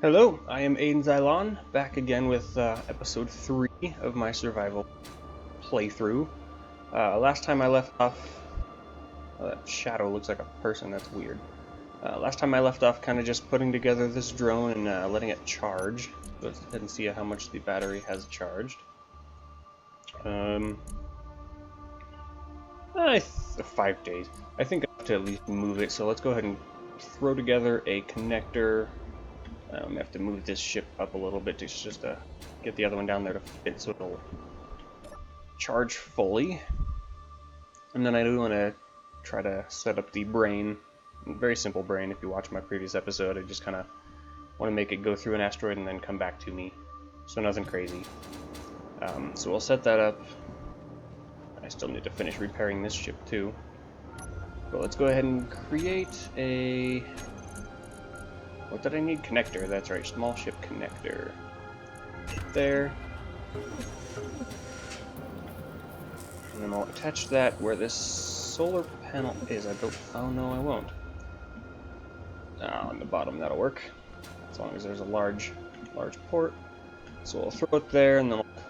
Hello, I am Aiden Xylon, back again with episode 3 of my survival playthrough. Last time I left off... that shadow looks like a person, that's weird. Last time I left off kind of just putting together this drone and letting it charge. Let's go ahead and see how much the battery has charged. 5 days. I think I have to at least move it, so let's go ahead and throw together a connector. I have to move this ship up a little bit to just get the other one down there to fit so it'll charge fully. And then I do want to try to set up the brain. Very simple brain. If you watch my previous episode, I just kind of want to make it go through an asteroid and then come back to me. So nothing crazy. So we'll set that up. I still need to finish repairing this ship too. But let's go ahead and create a... What did I need? Connector, that's right, small ship connector. There. And then I'll attach that where this solar panel is. Oh no, I won't. On the bottom, that'll work. As long as there's a large port. So we'll throw it there, and then we'll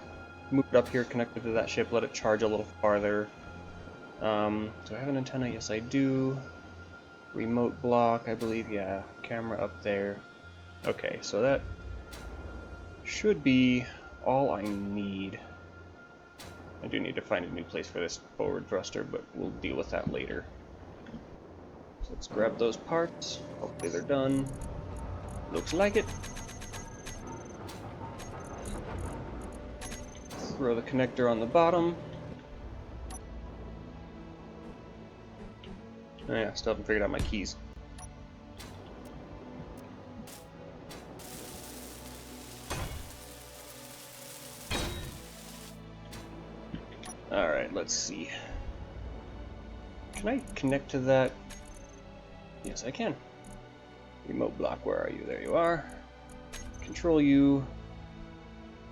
move it up here, connect it to that ship, let it charge a little farther. Do I have an antenna? Yes, I do. Remote block, I believe, yeah. Camera up there. Okay, so that should be all I need. I do need to find a new place for this forward thruster, but we'll deal with that later. So let's grab those parts. Hopefully they're done. Looks like it. Throw the connector on the bottom. Oh yeah, still haven't figured out my keys. Alright, let's see. Can I connect to that? Yes, I can. Remote block, where are you? There you are. Control U.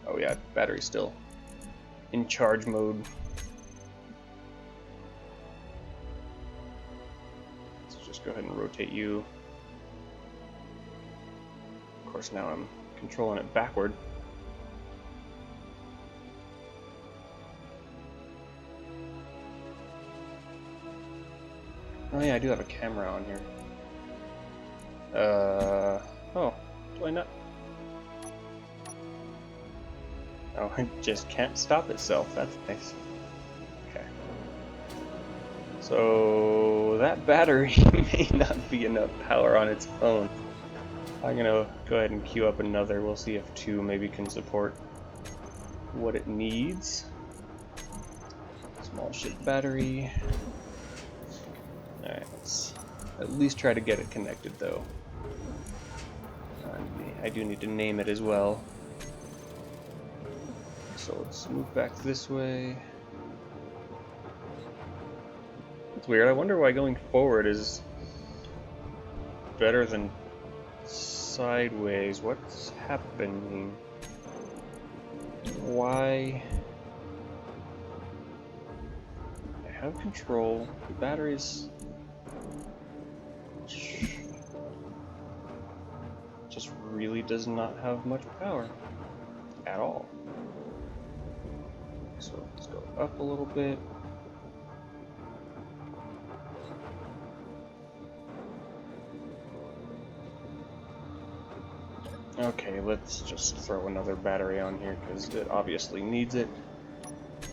Oh yeah, battery's still in charge mode. Go ahead and rotate you. Of course, now I'm controlling it backward. Oh yeah, I do have a camera on here. Oh, do I not? Oh, it just can't stop itself. That's nice. Okay. So that battery may not be enough power on its own. I'm gonna go ahead and queue up another. We'll see if 2 maybe can support what it needs. Small ship battery. Alright, let's at least try to get it connected though. I do need to name it as well. So let's move back this way. It's weird. I wonder why going forward is better than sideways. What's happening? Why? I have control. The batteries just really does not have much power at all. So let's go up a little bit. Okay, let's just throw another battery on here because it obviously needs it.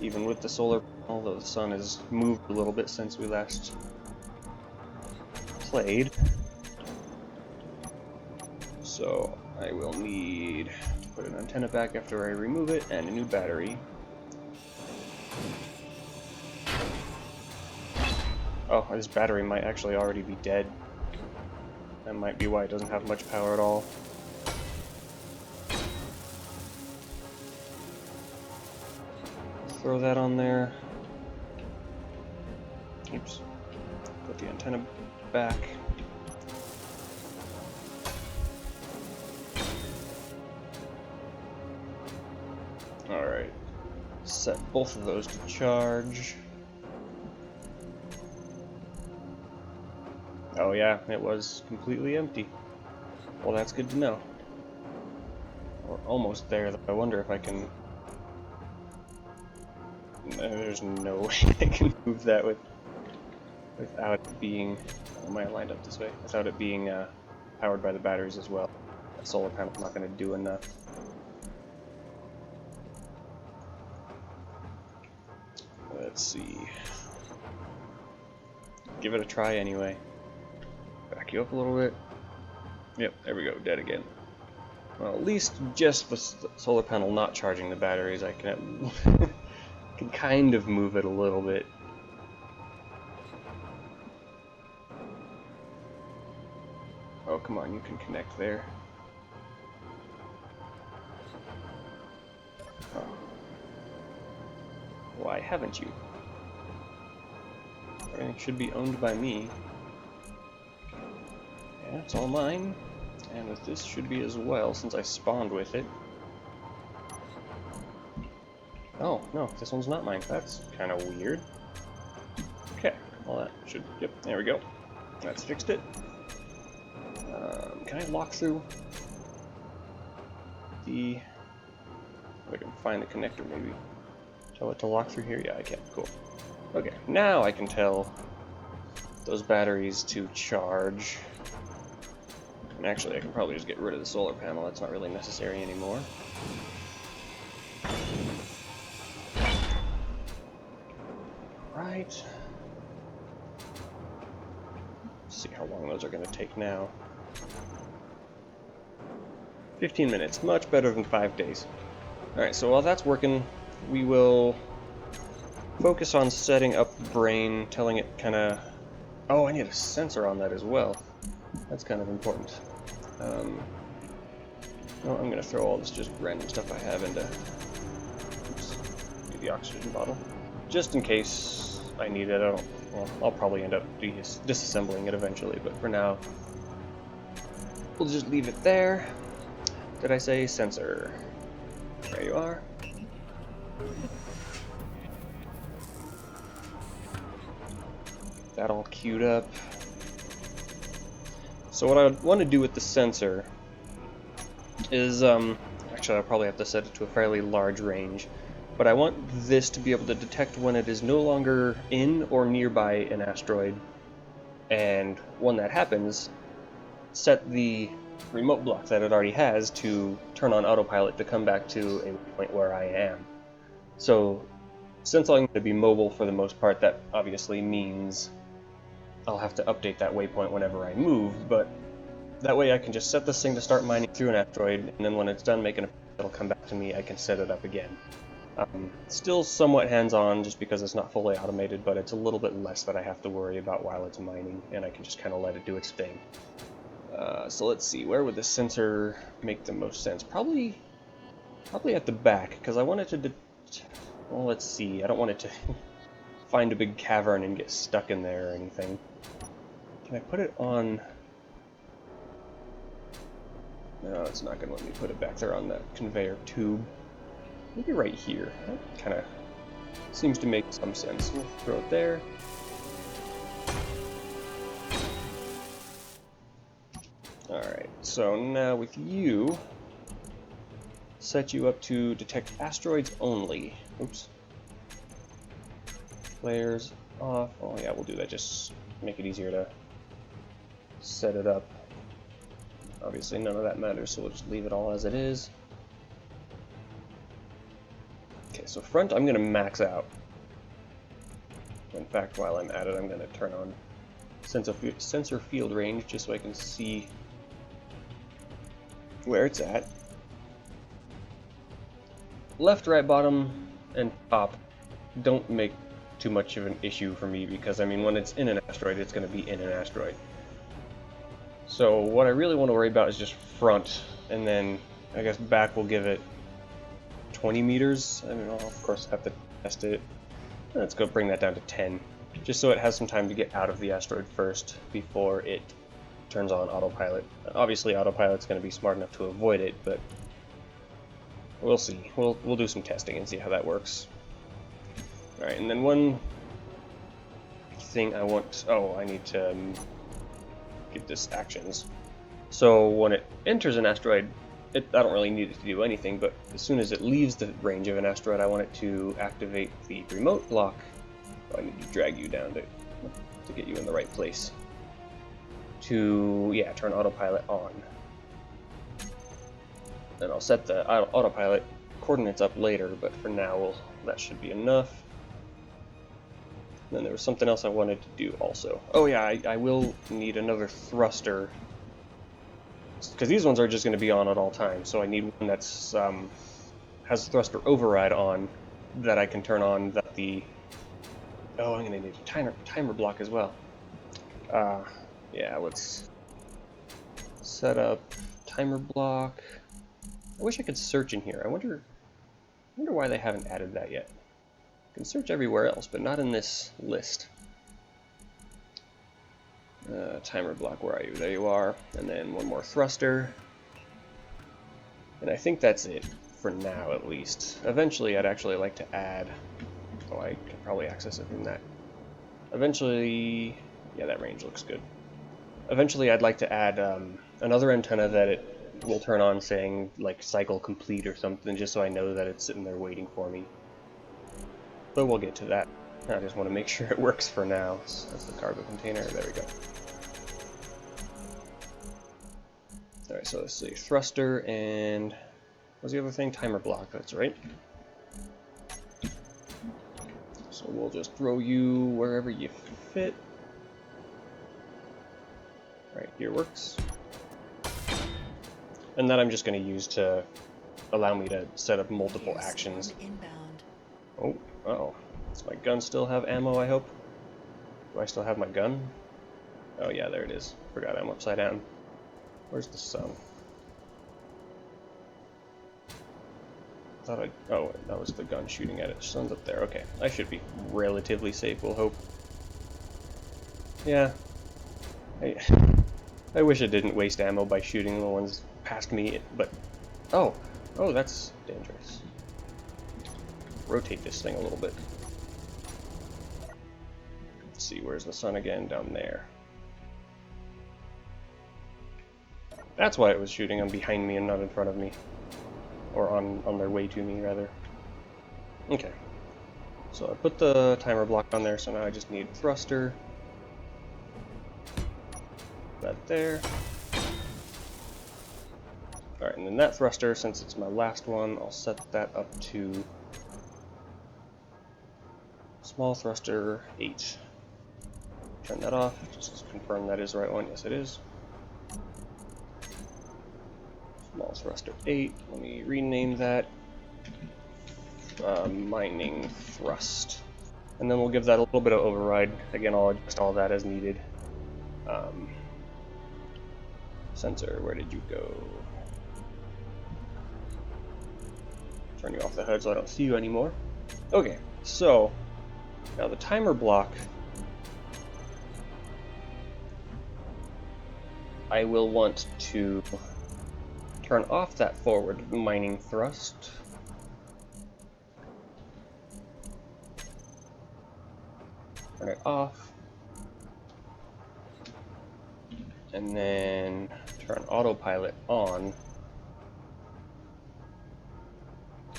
Even with the solar panel, although the sun has moved a little bit since we last played. So I will need to put an antenna back after I remove it and a new battery. Oh, this battery might actually already be dead. That might be why it doesn't have much power at all. Throw that on there. Oops. Put the antenna back. Alright. Set both of those to charge. Oh yeah, it was completely empty. Well, that's good to know. We're almost there, though. I wonder if I can... There's no way I can move that without it being... Am I lined up this way? Without it being powered by the batteries as well. That solar panel's not going to do enough. Let's see. Give it a try anyway. Back you up a little bit. Yep, there we go, dead again. Well, at least just the solar panel not charging the batteries, I can can kind of move it a little bit. Oh, come on, you can connect there. Oh. Why haven't you? Everything should be owned by me. Yeah, it's all mine. And with this should be as well, since I spawned with it. Oh, no, this one's not mine. That's kind of weird. Okay, well that should... Yep, there we go. That's fixed it. Can I lock through? If I can find the connector, maybe. Tell it to lock through here? Yeah, I can. Cool. Okay, now I can tell those batteries to charge. And actually, I can probably just get rid of the solar panel. That's not really necessary anymore. Right. Let's see how long those are going to take now. 15 minutes. Much better than 5 days. Alright, so while that's working, we will focus on setting up the brain, telling it kind of... Oh, I need a sensor on that as well. That's kind of important. No, I'm going to throw all this just random stuff I have into the oxygen bottle. Just in case I need it. Well, I'll probably end up disassembling it eventually, but for now, we'll just leave it there. Did I say sensor? There you are. That all queued up. So what I want to do with the sensor is, actually I'll probably have to set it to a fairly large range, but I want this to be able to detect when it is no longer in or nearby an asteroid, and when that happens, set the remote block that it already has to turn on autopilot to come back to a point where I am. So since I'm going to be mobile for the most part, that obviously means I'll have to update that waypoint whenever I move, but that way I can just set this thing to start mining through an asteroid, and then when it's done making it'll come back to me, I can set it up again. Still somewhat hands-on just because it's not fully automated, but it's a little bit less that I have to worry about while it's mining, and I can just kind of let it do its thing. So let's see, where would the sensor make the most sense? Probably at the back, because I want it to... Well, let's see, I don't want it to find a big cavern and get stuck in there or anything. Can I put it on... No, it's not going to let me put it back there on that conveyor tube. Maybe right here. That kind of seems to make some sense. We'll throw it there. Alright, so now with you, set you up to detect asteroids only. Oops. Flares off. Oh yeah, we'll do that. Just make it easier to set it up. Obviously none of that matters, so we'll just leave it all as it is. Okay, so front I'm going to max out. In fact, while I'm at it, I'm going to turn on sensor field range just so I can see where it's at. Left, right, bottom, and top don't make too much of an issue for me because, I mean, when it's in an asteroid, it's going to be in an asteroid. So what I really want to worry about is just front, and then I guess back will give it 20 meters. I mean, I'll of course have to test it. Let's go bring that down to 10, just so it has some time to get out of the asteroid first before it turns on autopilot. Obviously, autopilot's going to be smart enough to avoid it, but we'll see. We'll do some testing and see how that works. All right, and then one thing I want. Oh, I need to get this actions. So when it enters an asteroid, I don't really need it to do anything, but as soon as it leaves the range of an asteroid, I want it to activate the remote block. Oh, I need to drag you down to get you in the right place. To, yeah, turn autopilot on. And I'll set the autopilot coordinates up later, but for now, that should be enough. And then there was something else I wanted to do also. Oh yeah, I will need another thruster, because these ones are just going to be on at all times, so I need one that's has thruster override on, that I can turn on, that the... Oh, I'm going to need a timer block as well. Yeah, let's set up timer block. I wish I could search in here. I wonder why they haven't added that yet. I can search everywhere else, but not in this list. Timer block, where are you? There you are. And then one more thruster. And I think that's it, for now at least. Eventually I'd actually like to add... Oh, I can probably access it from that. Eventually... Yeah, that range looks good. Eventually I'd like to add another antenna that it will turn on saying, like, cycle complete or something, just so I know that it's sitting there waiting for me. But we'll get to that. I just want to make sure it works for now. So that's the cargo container. There we go. Alright, so let's see. Thruster and... What's the other thing? Timer block, that's right. So we'll just throw you wherever you fit. Right, here works. And that I'm just going to use to allow me to set up multiple actions. Oh, uh-oh. Does my gun still have ammo, I hope? Do I still have my gun? Oh yeah, there it is. Forgot I'm upside down. Where's the sun? Oh, that was the gun shooting at it. Sun's up there. Okay, I should be relatively safe, we'll hope. Yeah. I wish I didn't waste ammo by shooting the ones past me, but... Oh, that's dangerous. Rotate this thing a little bit. Let's see, where's the sun again? Down there. That's why it was shooting on behind me and not in front of me. Or on their way to me, rather. Okay. So I put the timer block on there, so now I just need thruster. That there. Alright, and then that thruster, since it's my last one, I'll set that up to small thruster 8. Turn that off, just to confirm that is the right one. Yes, it is. Small thruster 8. Let me rename that mining thrust. And then we'll give that a little bit of override. Again, I'll adjust all that as needed. Sensor, where did you go? Turn you off the HUD so I don't see you anymore. Okay, so now the timer block, I will want to turn off that forward mining thrust. Turn it off. And then turn autopilot on.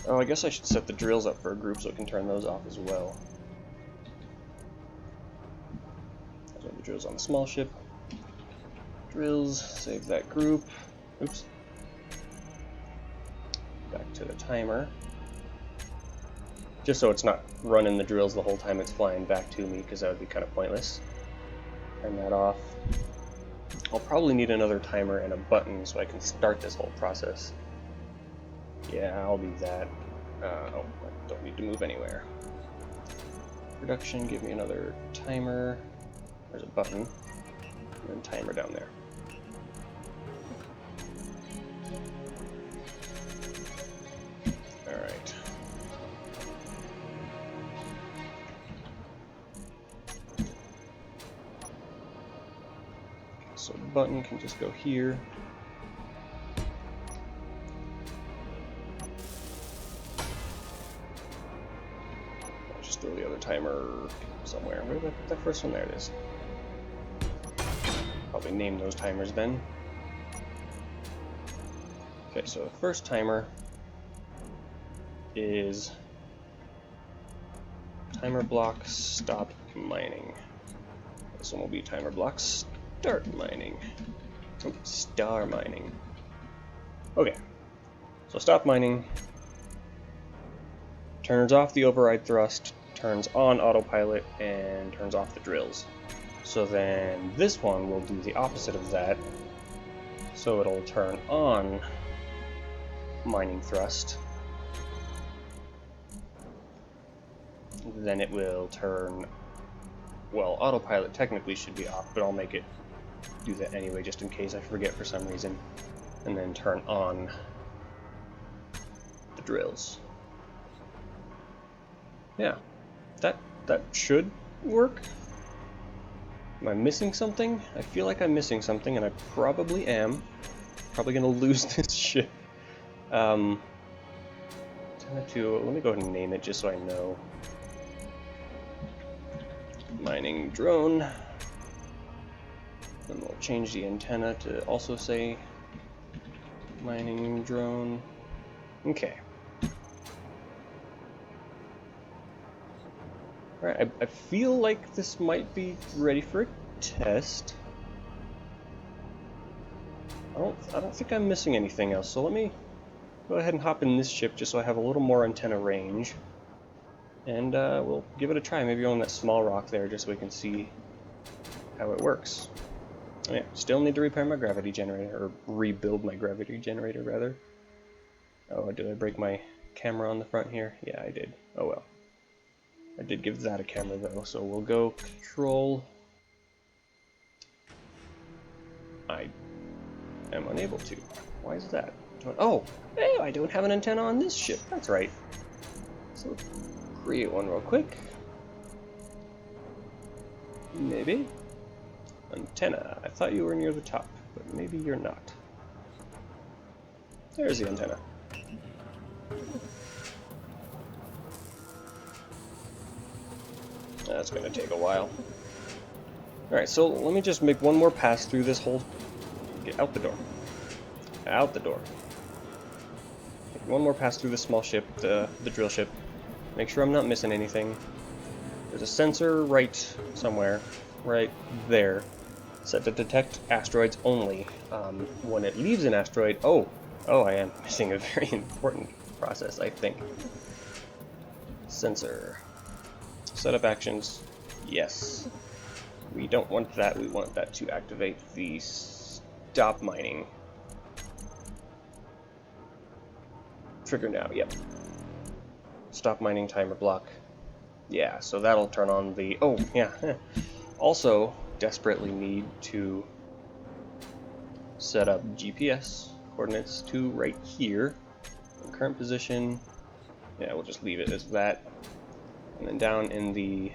Oh, I guess I should set the drills up for a group so it can turn those off as well. Those are the drills on the small ship. Drills, save that group. Oops. Back to the timer. Just so it's not running the drills the whole time it's flying back to me, because that would be kind of pointless. Turn that off. I'll probably need another timer and a button so I can start this whole process. Yeah, I'll do that. Oh, I don't need to move anywhere. Production, give me another timer. There's a button. And then timer down there. Alright. So the button can just go here. I'll just throw the other timer somewhere. Where did I put that first one? There it is. Probably name those timers then. Okay, so the first timer is timer block stop mining. This one will be timer block start mining. Oh, star mining. Okay, so stop mining turns off the override thrust, turns on autopilot, and turns off the drills. So then this one will do the opposite of that. So it'll turn on mining thrust. Then it will turn, well, autopilot technically should be off, but I'll make it do that anyway just in case I forget for some reason. And then turn on the drills. Yeah, that should work. Am I missing something? I feel like I'm missing something, and I probably am. Probably gonna lose this ship. Let me go ahead and name it just so I know. Mining drone. Then we'll change the antenna to also say mining drone. Okay. Alright, I feel like this might be ready for a test. I don't think I'm missing anything else, so let me go ahead and hop in this ship just so I have a little more antenna range. And we'll give it a try, maybe on that small rock there, just so we can see how it works. Oh, yeah, still need to repair my gravity generator, or rebuild my gravity generator, rather. Oh, did I break my camera on the front here? Yeah, I did. Oh well. I did give that a camera though, so we'll go control. I am unable to. Why is that? Oh, hey, I don't have an antenna on this ship. That's right. So create one real quick. Maybe. Antenna. I thought you were near the top, but maybe you're not. There's the antenna. That's going to take a while. Alright, so let me just make one more pass through this whole... Get out the door. Out the door. Make one more pass through this small ship, the drill ship. Make sure I'm not missing anything. There's a sensor right somewhere, right there, set to detect asteroids only. When it leaves an asteroid... Oh, I am missing a very important process, I think. Sensor. Setup actions, yes. We don't want that, we want that to activate the stop mining. Trigger now, yep. Stop mining timer block. Yeah, so that'll turn on the... Oh, yeah. Also, desperately need to set up GPS coordinates to right here. Current position, yeah, we'll just leave it as that. And then down in the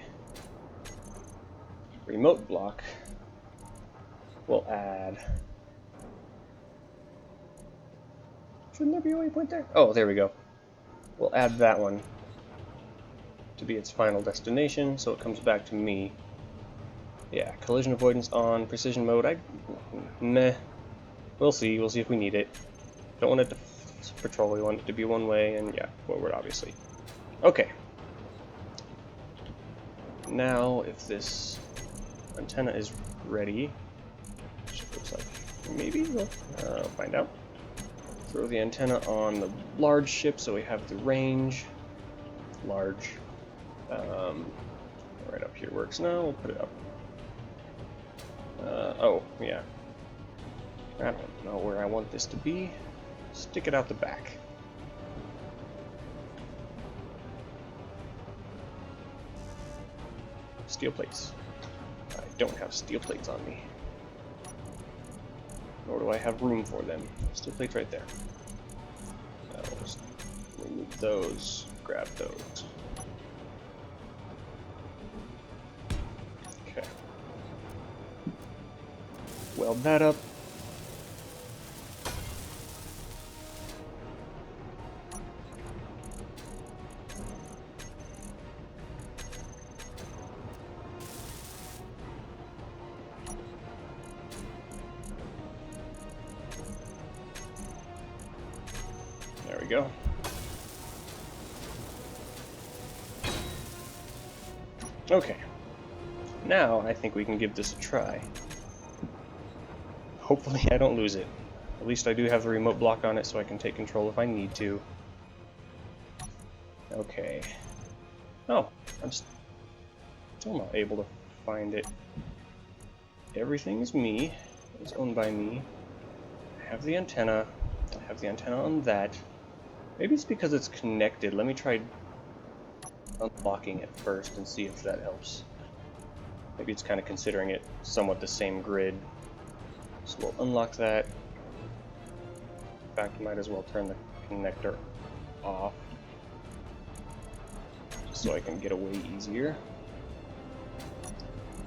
remote block, we'll add... Shouldn't there be a waypoint there? Oh, there we go. We'll add that one to be its final destination, so it comes back to me. Yeah, collision avoidance on, precision mode, meh. We'll see if we need it. Don't want it to patrol, we want it to be one way, and yeah, forward obviously. Okay. Now, if this antenna is ready, which it looks like maybe, we'll find out. Throw the antenna on the large ship so we have the range. Large. Right up here works now, we'll put it up. Oh, yeah. I don't know where I want this to be. Stick it out the back. Steel plates. I don't have steel plates on me. Nor do I have room for them. Steel plates right there. I'll just remove those, grab those. Okay. Weld that up. go. Okay. Now I think we can give this a try. Hopefully I don't lose it. At least I do have the remote block on it so I can take control if I need to. Okay. Oh, I'm still not able to find it. Everything's me. It's owned by me. I have the antenna. I have the antenna on that. Maybe it's because it's connected. Let me try unlocking it first and see if that helps. Maybe it's kind of considering it somewhat the same grid. So we'll unlock that. In fact, might as well turn the connector off, just so I can get away easier.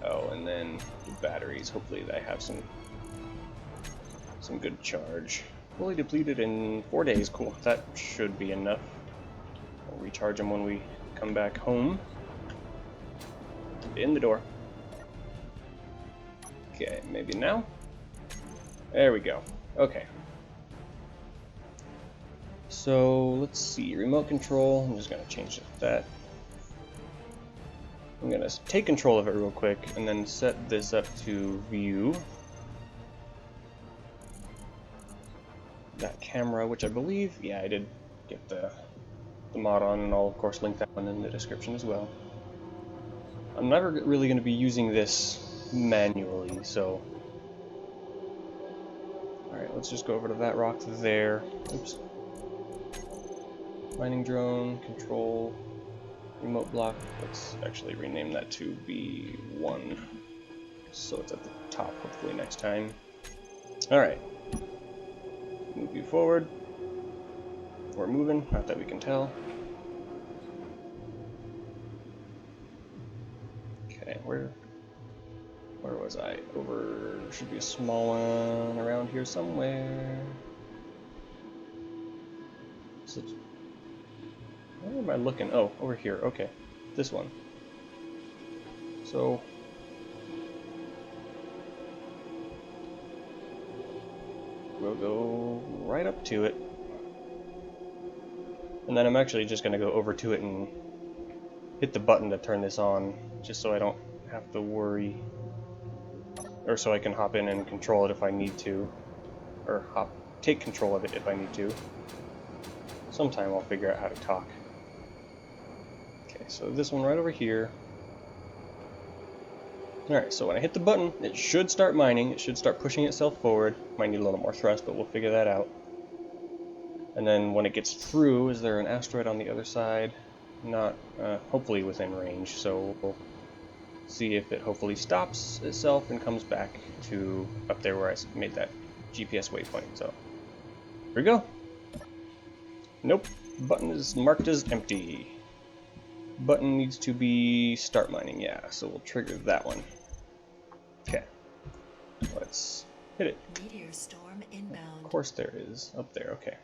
Oh, and then the batteries. Hopefully I have some good charge. Fully depleted in 4 days. Cool. That should be enough. I'll recharge them when we come back home. In the door. Okay, maybe now. There we go. Okay. So let's see. Remote control. I'm just gonna change that. I'm gonna take control of it real quick and then set this up to view. That camera, which I believe, yeah, I did get the mod on, and I'll of course link that one in the description as well. I'm never really going to be using this manually, so alright, let's just go over to that rock there. Oops. Mining drone, control, remote block. Let's actually rename that to B1 so it's at the top hopefully next time. Alright. Move you forward. We're moving, not that we can tell. Okay, where was I? Over, should be a small one around here somewhere. Where am I looking? Oh, over here, okay. This one. So, we'll go right up to it. And then I'm actually just going to go over to it and hit the button to turn this on, just so I don't have to worry. Or so I can hop in and control it if I need to. Or take control of it if I need to. Sometime I'll figure out how to talk. Okay, so this one right over here. Alright, so when I hit the button, it should start mining. It should start pushing itself forward. Might need a little more thrust, but we'll figure that out. And then when it gets through, is there an asteroid on the other side? Not, hopefully within range, so we'll see if it hopefully stops itself and comes back to up there where I made that GPS waypoint. So, here we go. Nope, button is marked as empty. Button needs to be start mining, yeah, so we'll trigger that one. Okay, let's hit it. Meteor storm inbound. Of course there is, up there, okay.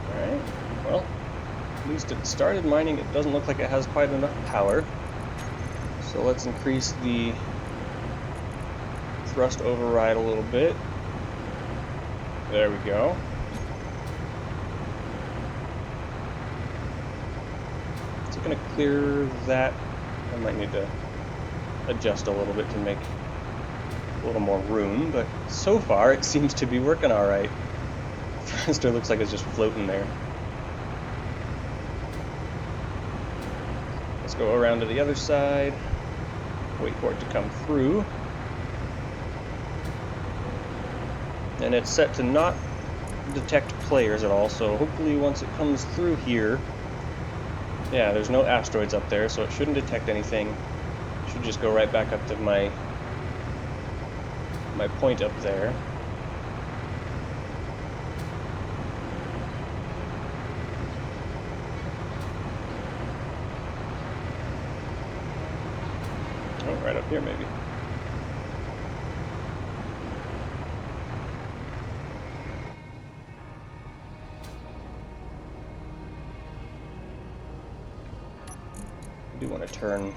Alright, well, at least it started mining. It doesn't look like it has quite enough power. So let's increase the thrust override a little bit. There we go. Is it going to clear that? I might need to adjust a little bit to make a little more room, but so far it seems to be working alright. Thruster looks like it's just floating there. Let's go around to the other side, wait for it to come through. And it's set to not detect players at all, so hopefully once it comes through here, yeah, there's no asteroids up there, so it shouldn't detect anything. It should just go right back up to my point up there. Oh, right up here maybe. I do want to turn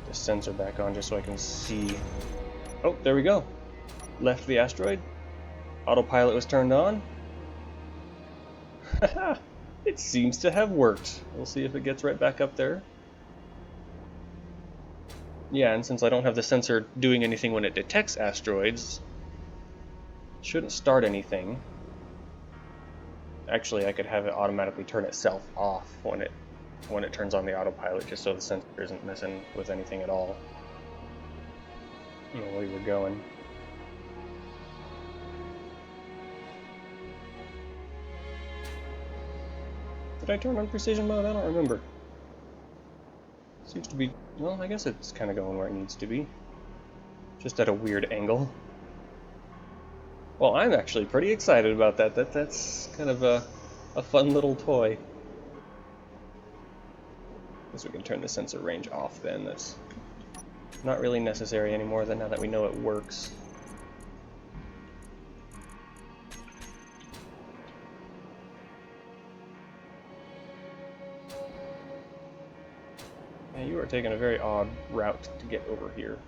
the sensor back on just so I can see. Oh, there we go. Left the asteroid. autopilot was turned on. It seems to have worked. We'll see if it gets right back up there. Yeah, and since I don't have the sensor doing anything when it detects asteroids, it shouldn't start anything. Actually, I could have it automatically turn itself off when it turns on the autopilot, just so the sensor isn't messing with anything at all. You know where you're going. Did I turn on precision mode? I don't remember. Seems to be, well, I guess it's kind of going where it needs to be. Just at a weird angle. Well, I'm actually pretty excited about that. That's kind of a fun little toy. Guess we can turn the sensor range off then. That's not really necessary anymore now that we know it works. Yeah, you are taking a very odd route to get over here.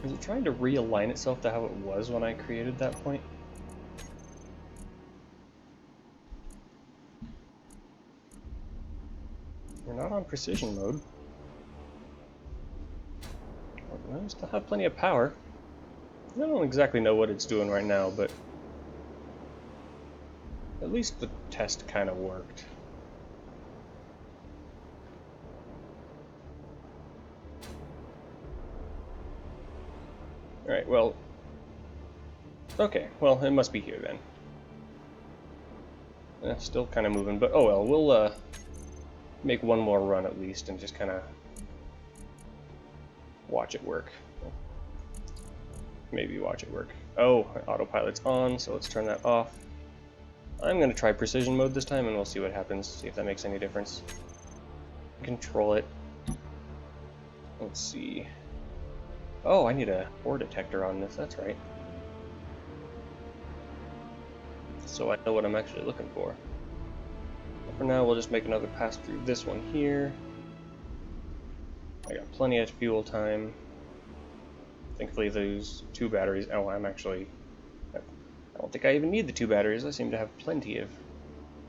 Is it trying to realign itself to how it was when I created that point? We're not on precision mode. Well, we still have plenty of power. I don't exactly know what it's doing right now, but at least the test kind of worked. Alright, well... Okay, well, it must be here then. Still kind of moving, but oh well, we'll make one more run at least and just kind of watch it work. Maybe watch it work. Oh, autopilot's on, so let's turn that off. I'm going to try precision mode this time and we'll see what happens, see if that makes any difference. Control it. Let's see. Oh, I need a ore detector on this, that's right. So I know what I'm actually looking for. But for now, we'll just make another pass through this one here. I got plenty of fuel time. Thankfully, those 2 batteries... Oh, I don't think I even need the 2 batteries. I seem to have plenty of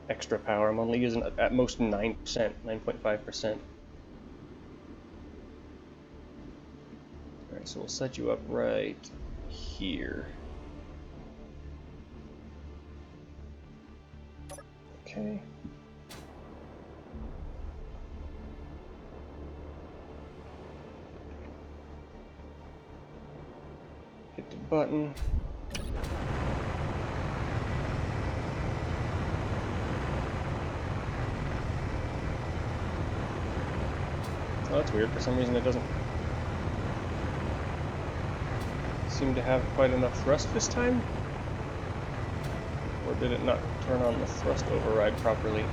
extra power. I'm only using at most 9%, 9.5%. Alright, so we'll set you up right here. Okay. Hit the button. Oh, that's weird. For some reason it doesn't seem to have quite enough thrust this time. Or did it not turn on the thrust override properly?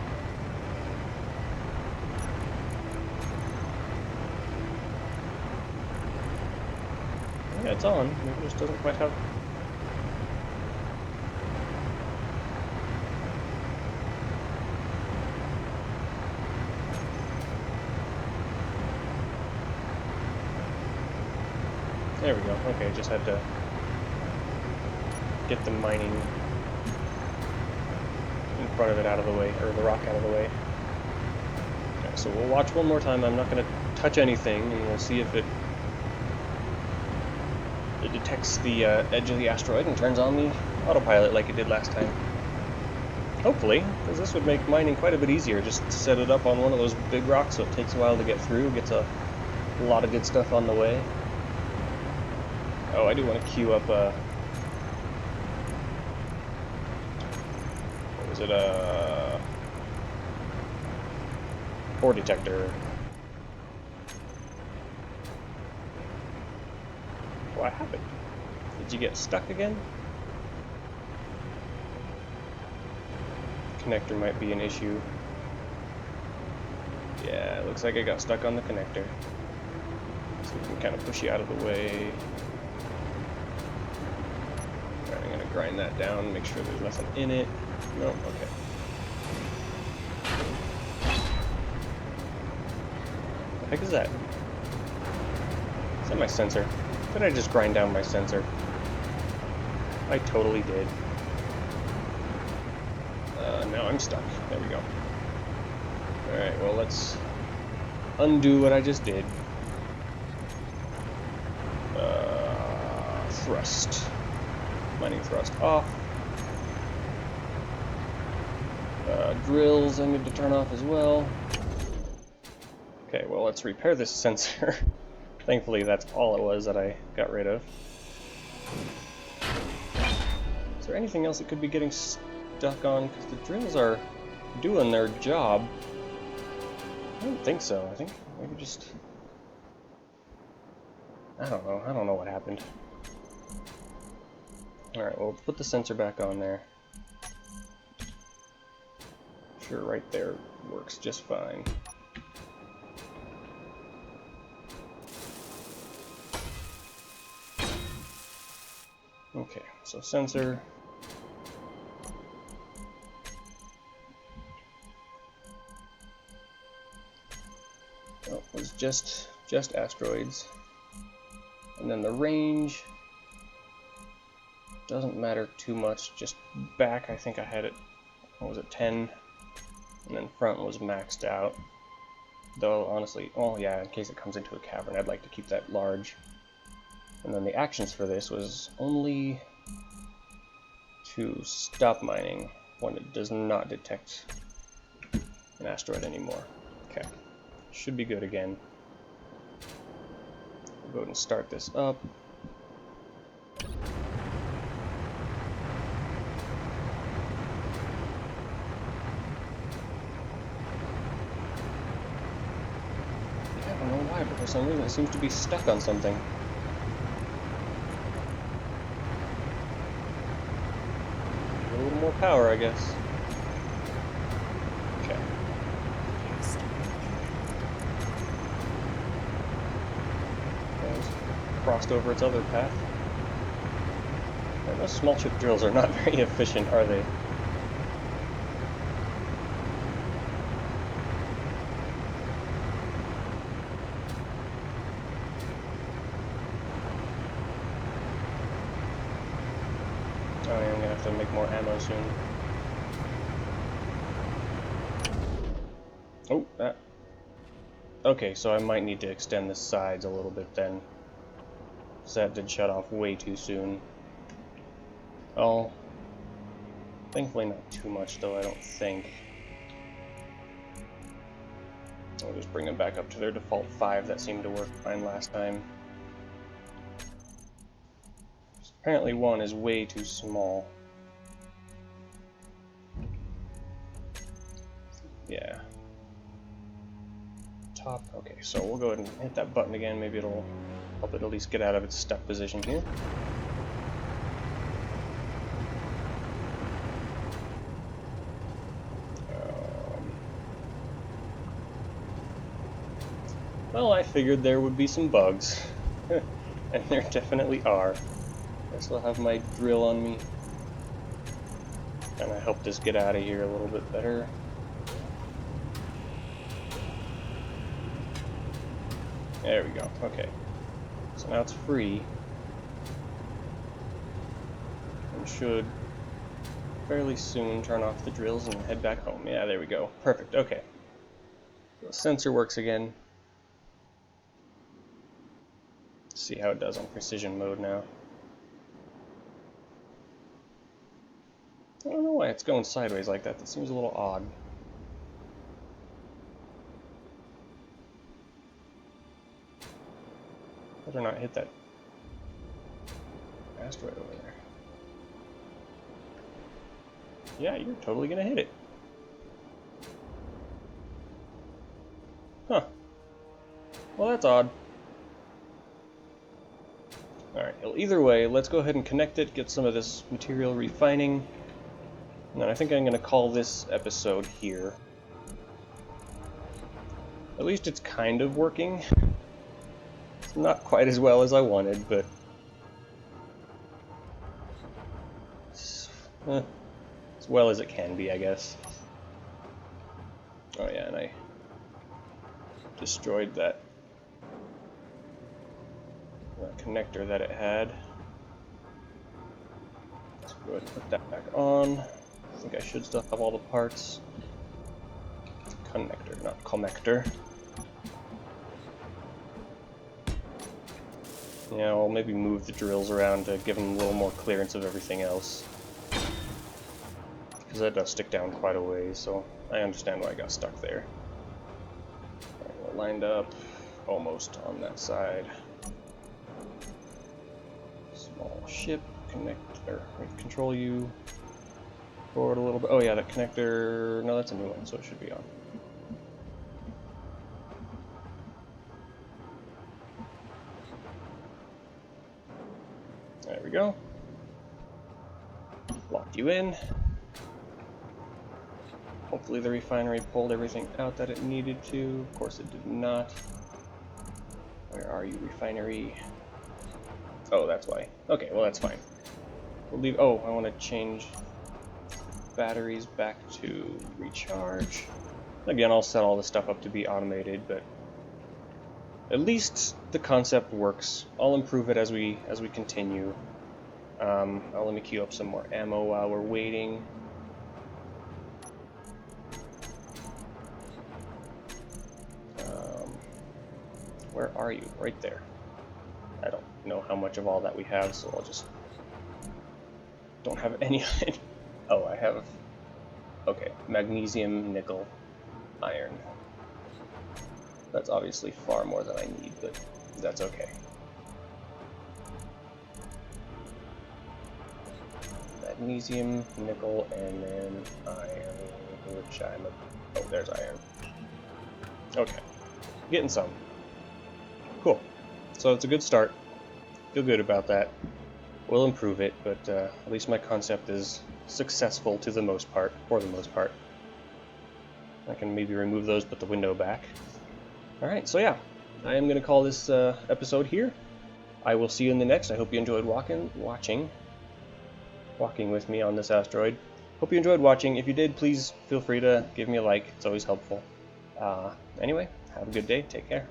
Yeah, it's on. Maybe it just doesn't quite have... There we go. Okay, just had to get the mining in front of it out of the way, or the rock out of the way. Okay, so we'll watch one more time. I'm not going to touch anything, and we'll see if it detects the edge of the asteroid and turns on the autopilot like it did last time. Hopefully, because this would make mining quite a bit easier. Just set it up on one of those big rocks so it takes a while to get through, gets a lot of good stuff on the way. Oh, I do want to queue up what was it, ore detector. What happened? Did you get stuck again? Connector might be an issue. Yeah, it looks like I got stuck on the connector. So we can kind of push you out of the way. I'm gonna grind that down, make sure there's nothing in it. No, okay. What the heck is that? Is that my sensor? Did I just grind down my sensor? I totally did. Now I'm stuck. There we go. Alright, well let's undo what I just did. Thrust. Mining thrust off. Drills I need to turn off as well. Okay, well let's repair this sensor. Thankfully that's all it was that I got rid of. Is there anything else that could be getting stuck on? Because the drills are doing their job. I don't think so. I think maybe just... I don't know what happened. Alright, well, put the sensor back on there. Sure, right there works just fine. Okay, so sensor. Oh, it was just asteroids. And then the range doesn't matter too much, just back I think I had it, what was it, 10, and then front was maxed out. Though honestly, oh yeah, in case it comes into a cavern, I'd like to keep that large. And then the actions for this was only to stop mining when it does not detect an asteroid anymore. Okay, should be good again. We'll go ahead and start this up. I don't know why, but for some reason it seems to be stuck on something. A little more power, I guess. Okay. It's crossed over its other path. And those small chip drills are not very efficient, are they? Oh yeah, I'm gonna have to make more ammo soon. Oh, that. Okay, so I might need to extend the sides a little bit then. So that did shut off way too soon. Oh, thankfully not too much though, I don't think. I'll just bring them back up to their default 5. That seemed to work fine last time. Apparently 1 is way too small. Yeah. Top. Okay, so we'll go ahead and hit that button again. Maybe it'll help it at least get out of its stuck position here. Well, I figured there would be some bugs. And there definitely are. I still have my drill on me. And I helped us get out of here a little bit better. There we go. Okay. So now it's free. And should fairly soon turn off the drills and head back home. Yeah, there we go. Perfect. Okay. So the sensor works again. Let's see how it does on precision mode now. I don't know why it's going sideways like that. That seems a little odd. Better not hit that asteroid over there. Yeah, you're totally gonna hit it. Huh. Well, that's odd. Alright, well, either way, let's go ahead and connect it, get some of this material refining. And then I think I'm going to call this episode here. At least it's kind of working. It's not quite as well as I wanted, but as well as it can be, I guess. Oh yeah, and I destroyed that connector that it had. Let's go ahead and put that back on. I think I should still have all the parts. Connector, not connector. Yeah, I'll maybe move the drills around to give them a little more clearance of everything else. Because that does stick down quite a ways, so I understand why I got stuck there. Alright, we're lined up almost on that side. Small ship, control you. Forward a little bit. Oh yeah, that connector, no, that's a new one, so it should be on. There we go. Locked you in. Hopefully the refinery pulled everything out that it needed to. Of course it did not. Where are you, refinery? Oh, that's why. Okay, well that's fine. We'll leave. Oh, I want to change batteries back to recharge. Again, I'll set all this stuff up to be automated, but at least the concept works. I'll improve it as we continue. Let me queue up some more ammo while we're waiting. Where are you? Right there. I don't know how much of all that we have, so I'll just... Don't have any of it. Oh, I have... Okay, magnesium, nickel, iron. That's obviously far more than I need, but that's okay. Magnesium, nickel, and then iron, which I'm... Oh, there's iron. Okay, getting some. Cool. So it's a good start. Feel good about that. We'll improve it, but at least my concept is successful to the most part, for the most part. I can maybe remove those, put the window back. Alright, so yeah, I am going to call this episode here. I will see you in the next. I hope you enjoyed walking with me on this asteroid. Hope you enjoyed watching. If you did, please feel free to give me a like. It's always helpful. Anyway, have a good day. Take care.